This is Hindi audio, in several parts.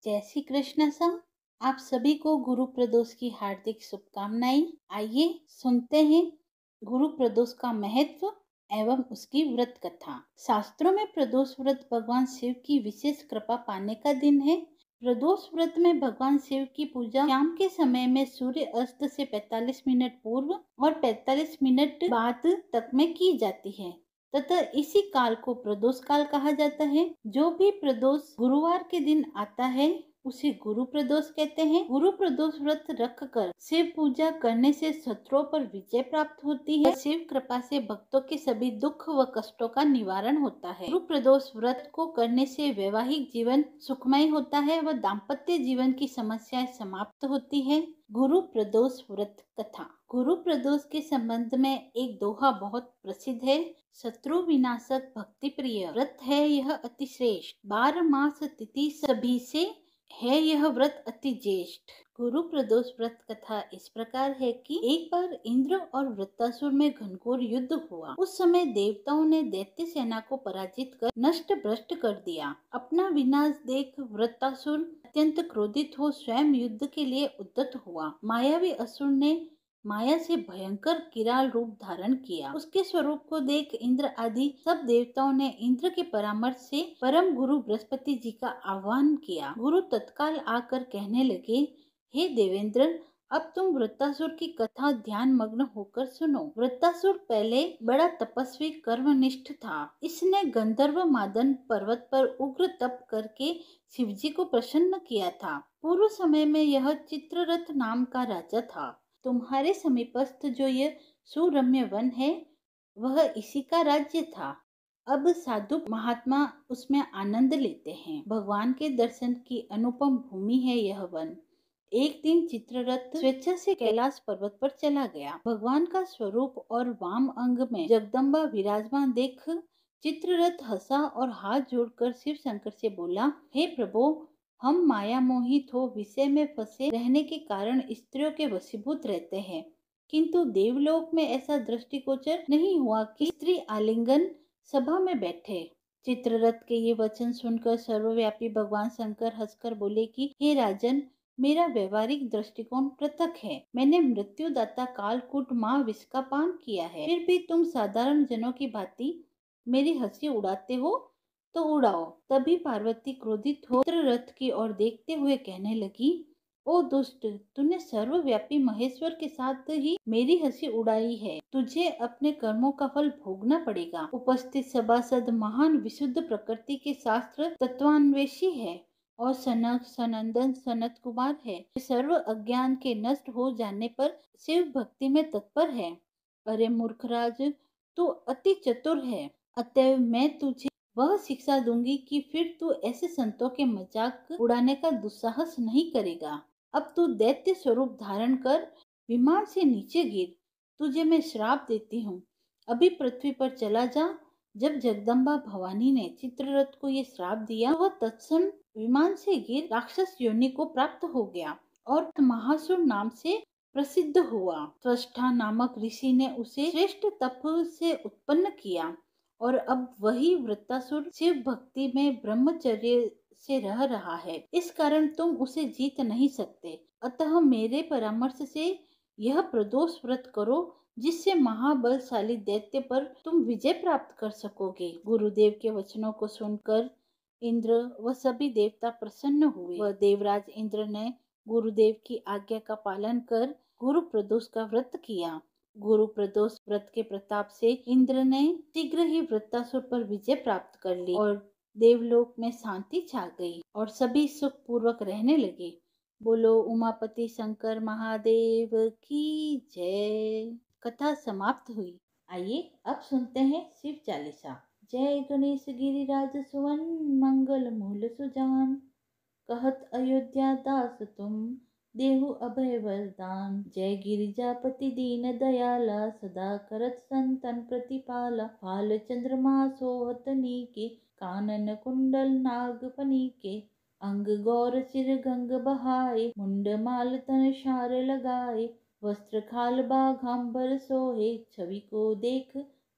जय श्री कृष्ण सर। आप सभी को गुरु प्रदोष की हार्दिक शुभकामनाएं। आइए सुनते हैं गुरु प्रदोष का महत्व एवं उसकी व्रत कथा। शास्त्रों में प्रदोष व्रत भगवान शिव की विशेष कृपा पाने का दिन है। प्रदोष व्रत में भगवान शिव की पूजा शाम के समय में सूर्य अस्त से 45 मिनट पूर्व और 45 मिनट बाद तक में की जाती है तथा इसी काल को प्रदोष काल कहा जाता है। जो भी प्रदोष गुरुवार के दिन आता है उसे गुरु प्रदोष कहते हैं। गुरु प्रदोष व्रत रख कर शिव पूजा करने से शत्रुओं पर विजय प्राप्त होती है। शिव कृपा से भक्तों के सभी दुख व कष्टों का निवारण होता है। गुरु प्रदोष व्रत को करने से वैवाहिक जीवन सुखमय होता है व दाम्पत्य जीवन की समस्याएं समाप्त होती है। गुरु प्रदोष व्रत कथा। गुरु प्रदोष के संबंध में एक दोहा बहुत प्रसिद्ध है। शत्रु विनाशक भक्ति प्रिय व्रत है यह अति श्रेष्ठ, 12 मास तिथि सभी से है यह व्रत अति ज्येष्ठ। गुरु प्रदोष व्रत कथा इस प्रकार है कि एक बार इंद्र और वृत्तासुर में घनघोर युद्ध हुआ। उस समय देवताओं ने दैत्य सेना को पराजित कर नष्ट भ्रष्ट कर दिया। अपना विनाश देख वृत्तासुर अत्यंत क्रोधित हो स्वयं युद्ध के लिए उद्यत हुआ। मायावी असुर ने माया से भयंकर किराल रूप धारण किया। उसके स्वरूप को देख इंद्र आदि सब देवताओं ने इंद्र के परामर्श से परम गुरु बृहस्पति जी का आह्वान किया। गुरु तत्काल आकर कहने लगे, हे देवेंद्र, अब तुम वृत्तासुर की कथा ध्यान मग्न होकर सुनो। वृत्तासुर पहले बड़ा तपस्वी कर्मनिष्ठ था। इसने गंधर्व मादन पर्वत पर उग्र तप करके शिवजी को प्रसन्न किया था। पूर्व समय में यह चित्ररथ नाम का राजा था। तुम्हारे समीपस्थ जो यह सुरम्य वन है वह इसी का राज्य था। अब साधु महात्मा उसमें आनंद लेते हैं। भगवान के दर्शन की अनुपम भूमि है यह वन। एक दिन चित्ररथ स्वेच्छा से कैलाश पर्वत पर चला गया। भगवान का स्वरूप और वाम अंग में जगदम्बा विराजमान देख चित्ररथ हंसा और हाथ जोड़कर शिव शंकर से बोला, हे प्रभु, हम माया मोहित हो विषय में फंसे रहने के कारण स्त्रियों के वशीभूत रहते हैं, किंतु देवलोक में ऐसा दृष्टिगोचर नहीं हुआ कि स्त्री आलिंगन सभा में बैठे। चित्ररथ के ये वचन सुनकर सर्वव्यापी भगवान शंकर हंसकर बोले कि हे राजन, मेरा व्यवहारिक दृष्टिकोण पृथक है। मैंने मृत्युदाता कालकूट माँ विष का पान किया है, फिर भी तुम साधारण जनों की भांति मेरी हंसी उड़ाते हो तो उड़ाओ। तभी पार्वती क्रोधित हो चित्ररथ की ओर देखते हुए कहने लगी, ओ दुष्ट, तूने सर्वव्यापी महेश्वर के साथ ही मेरी हंसी उड़ाई है। तुझे अपने कर्मों का फल भोगना पड़ेगा। उपस्थित सभासद महान विशुद्ध प्रकृति के शास्त्र तत्वान्वेषी है और सनक सनंदन सनत कुमार है। सर्व अज्ञान के नष्ट हो जाने पर शिव भक्ति में तत्पर है। अरे मूर्खराज, तू अति चतुर है, अतएव मैं तुझे वह शिक्षा दूंगी कि फिर तू ऐसे संतों के मजाक उड़ाने का दुस्साहस नहीं करेगा। अब तू दैत्य स्वरूप धारण कर विमान से नीचे गिर। तुझे मैं श्राप देती हूँ, अभी पृथ्वी पर चला जा। जब जगदम्बा भवानी ने चित्ररथ को ये श्राप दिया, वह तत्क्षण विमान से गिर राक्षस योनि को प्राप्त हो गया और महासुर नाम से प्रसिद्ध हुआ। त्वष्टा नामक ऋषि ने उसे श्रेष्ठ तप से उत्पन्न किया और अब वही वृत्तासुर शिव भक्ति में ब्रह्मचर्य से रह रहा है। इस कारण तुम उसे जीत नहीं सकते। अतः मेरे परामर्श से यह प्रदोष व्रत करो, जिससे महाबलशाली दैत्य पर तुम विजय प्राप्त कर सकोगे। गुरुदेव के वचनों को सुनकर इंद्र व सभी देवता प्रसन्न हुए। वह देवराज इंद्र ने गुरुदेव की आज्ञा का पालन कर गुरु प्रदोष का व्रत किया। गुरु प्रदोष व्रत के प्रताप से इंद्र ने शीघ्र ही वृत्तासुर पर विजय प्राप्त कर ली और देवलोक में शांति छा गई और सभी सुख पूर्वक रहने लगे। बोलो उमापति शंकर महादेव की जय। कथा समाप्त हुई। आइए अब सुनते हैं शिव चालीसा। जय गणेश गिरिराज सुवन मंगल मूल सुजान, कहत अयोध्या दास तुम देहु अभय वरदान। जय गिरिजापति दीन दयाला, सदा करत संतन प्रतिपाला। फाल चंद्रमा सोहत नीके, कानन कुंडल नाग फनीके। अंग गौर सिर गंग बहाए, मुंड माल तन शार लगाए। वस्त्र खाल बाघांबर सोहे, छवि को देख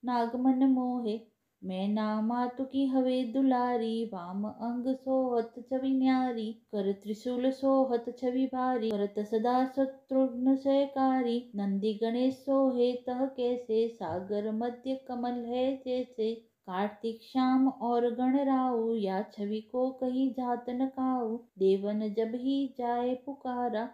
नाग मन मोहे। मैं ना मातु की हवे दुलारी, वाम अंग सोहत छवि न्यारी, कर त्रिशूल सोहत छवि भारी, करत सदा शत्रुघ्न सहकारी, नंदी गणेश सोहे तह कैसे, सागर मध्य कमल है जैसे, कार्तिक श्याम और गणराऊ, या छवि को कही जात न काऊ, देवन जब ही जाए पुकारा,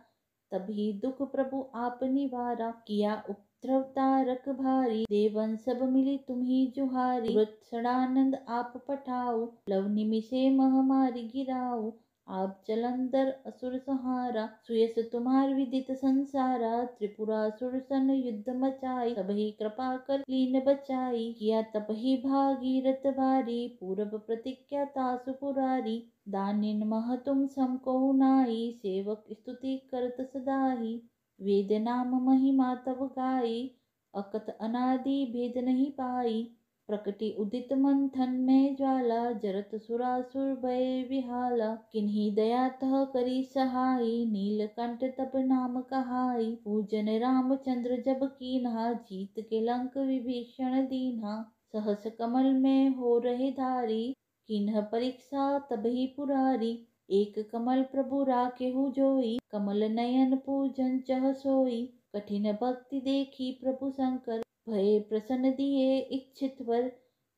तभी दुख प्रभु आप निवारा, किया उपद्रव तारक भारी, देवन सब मिली तुम्ही जुहारी, व्रत सड़ानंद आप पठाओ, लव निमिषे महामारी गिराओ, आप जलंधर असुर संहारा, सुयस तुम्हार विदित संसारा, त्रिपुरासुर सन युद्ध मचाई, तबहि कृपा कर लीन बचाई, किया तपहि भागीरथ भारी, पूरब प्रतिज्ञा तासु पुरारी, दानिन मह तुम समको नाई, सेवक स्तुति करत सदाही, वेद नाम महिमा तब गाई, अकथ अनादि भेद नहीं पाई, प्रकटि उदित मंथन में ज्वाला, जरत सुरासुर भय विहाला, किन्ही दया तह करी सहाई, नीलकंठ तब नाम कहाई, पूजन रामचंद्र जब कीन्हा, जीत के लंक विभीषण दीन्हा, सहस कमल में हो रहे धारी, किन्ह परीक्षा तबहि पुरारी, एक कमल प्रभु राखेहु जोई, कमल नयन पूजन चह सोई, कठिन भक्ति देखी प्रभु शंकर, भय प्रसन्न दिए इच्छित वर,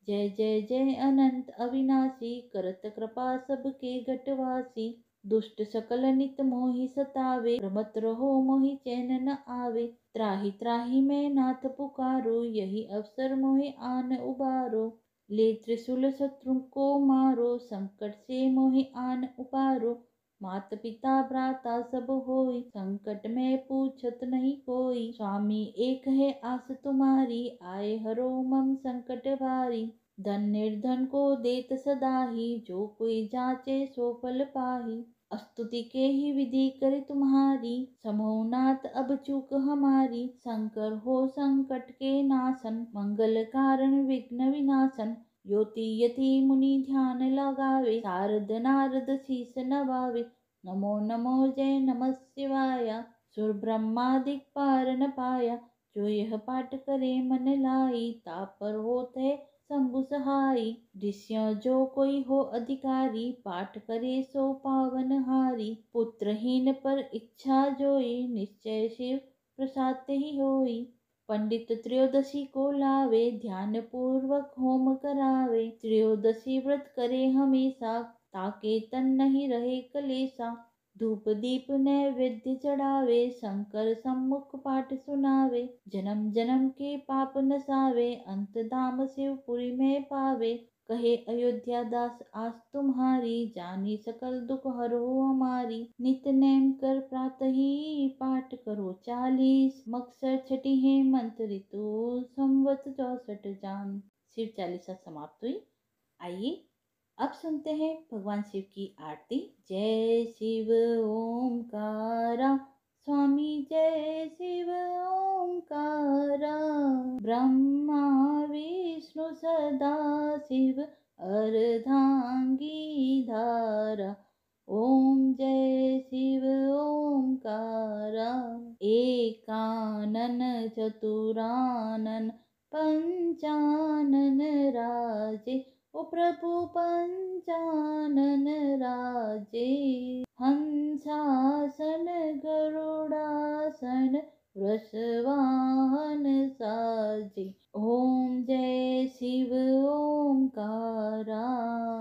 जय जय जय अनंत अविनाशी, करत कृपा सबके घटवासी, दुष्ट सकल नित मोहि सतावे, भ्रमत रहो मोहि चैन न आवे, त्राहि त्राहि मैं नाथ पुकारो, यही अवसर मोहि आन उबारो, ले त्रिशूल शत्रु को मारो, संकट से मोहि आन उबारो, मात पिता भ्राता सब होई, संकट में पूछत नहीं कोई, स्वामी एक है आस तुम्हारी, आए हरो मम संकट भारी, धन निर्धन को देत सदाही, जो कोई जाचे सो फल पाही, स्तुति के ही विधि करे तुम्हारी, समो नाथ अब चूक हमारी, शंकर हो संकट के नाशन, मंगल कारण विघ्न विनाशन, योति यति मुनि ध्यान लगावे, शारद नारद शीस नवावे, नमो नमो जय नमः शिवाय, सुर ब्रह्मादिक पार न पाया, जो यह पाठ करे मन लाई, तापर होत है शंभु सहाई, ऋषियों जो कोई हो अधिकारी, पाठ करे सो पावन हारी, पुत्रहीन पर इच्छा जोई, निश्चय शिव प्रसाद ही होई, पंडित त्रयोदशी को लावे, ध्यान पूर्वक होम करावे, त्रयोदशी व्रत करे हमेशा, ताके तन नहीं रहे कलेसा, धूप दीप नैवेद्य चढ़ावे, शंकर सम्मुख पाठ सुनावे, जन्म जन्म के पाप नसावे, अंत धाम शिवपुरी में पावे, कहे अयोध्या दास आस तुम्हारी, जानी सकल दुख हरो हमारी, नित नेम कर प्रातः ही पाठ करो 40, मक्सर छठी हेमंत ऋतु संवत 64 जान। शिव चालीसा समाप्त हुई। आइए अब सुनते हैं भगवान शिव की आरती। जय शिव ओमकारा स्वामी, जय शिव ओमकारा, ब्रह्मा विष्णु सदा शिव अर्धांगी धारा, ओम जय शिव ओमकारा, एकानन चतुरानन पंचानन राजे, ओ प्रभु पंचानन राजे, हंसासन गरुड़ासन वृषवाहन साजे, ओम जय शिव ओमकारा,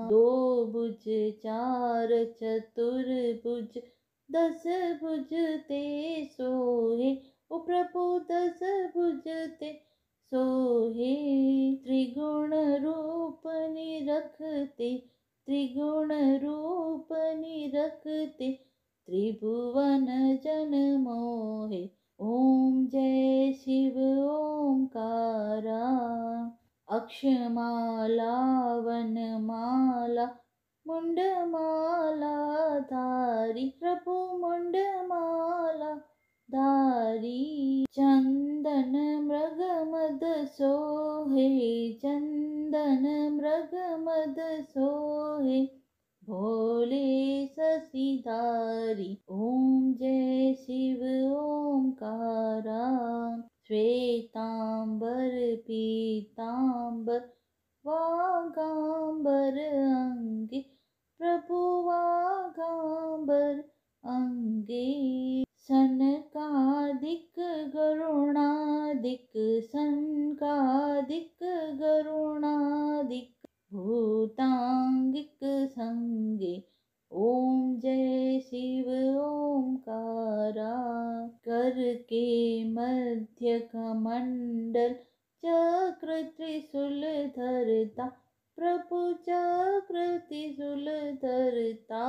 दो भुज चार चतुर्भुज 10 भुज ते सोहे, ओ प्रभु 10 भुज ते सोहे, त्रिगुण रूप निरखते, त्रिगुण रूप निरखते, त्रिभुवन जन मोहे, ओम जय शिव ओमकारा, अक्षमाला वनमाला मुंडमाला धारी, प्रभु मुंडमाला धारी, चंदन मृग मद सोहे, चंदन मृग मद सोहे, भोले शशिधारी, ओम जय शिव ओमकारा, श्वेतांबर पीतांबर वागांबर अंगे, प्रभु वागांबर अंगे। सनकादिक गरुणादिक, सनकादिक गरुणादिक, भूतांगिक संगे। ओम जय शिव ओमकारा। कर के मध्य कमंडल, चक्र त्रिशूल धरता, प्रभु चक्र त्रिशूल धरता।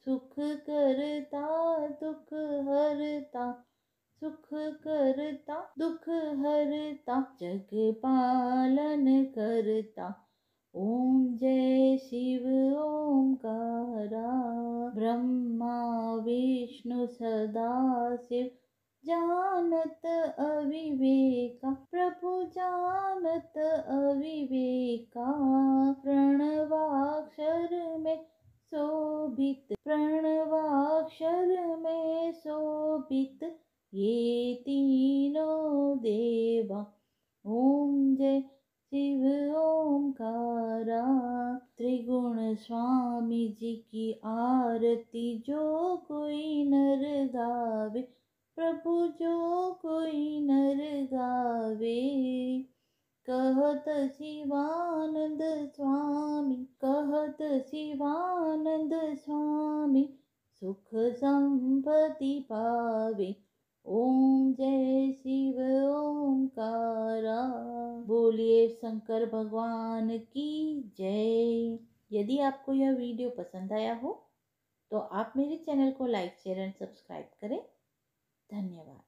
सुख करता दुख हरता, सुख करता दुख हरता, जग पालन करता। ओम जय शिव ओमकारा। ब्रह्मा विष्णु सदा शिव, जानत अविवेका, प्रभु जानत अविवेका। प्रणवाक्षर में शोभित, प्रणवाक्षर में शोभित, ये तीनों देवा। ओम जय शिव ओमकारा। त्रिगुण स्वामी जी की आरती जो कोई नर गावे, प्रभु जो कोई नर गावे। कहत शिवानंद स्वामी, कहत शिवानंद स्वामी, सुख संपत्ति पावे। ओम जय शिव ओमकारा। बोलिए शंकर भगवान की जय। यदि आपको यह वीडियो पसंद आया हो तो आप मेरे चैनल को लाइक शेयर एंड सब्सक्राइब करें। धन्यवाद।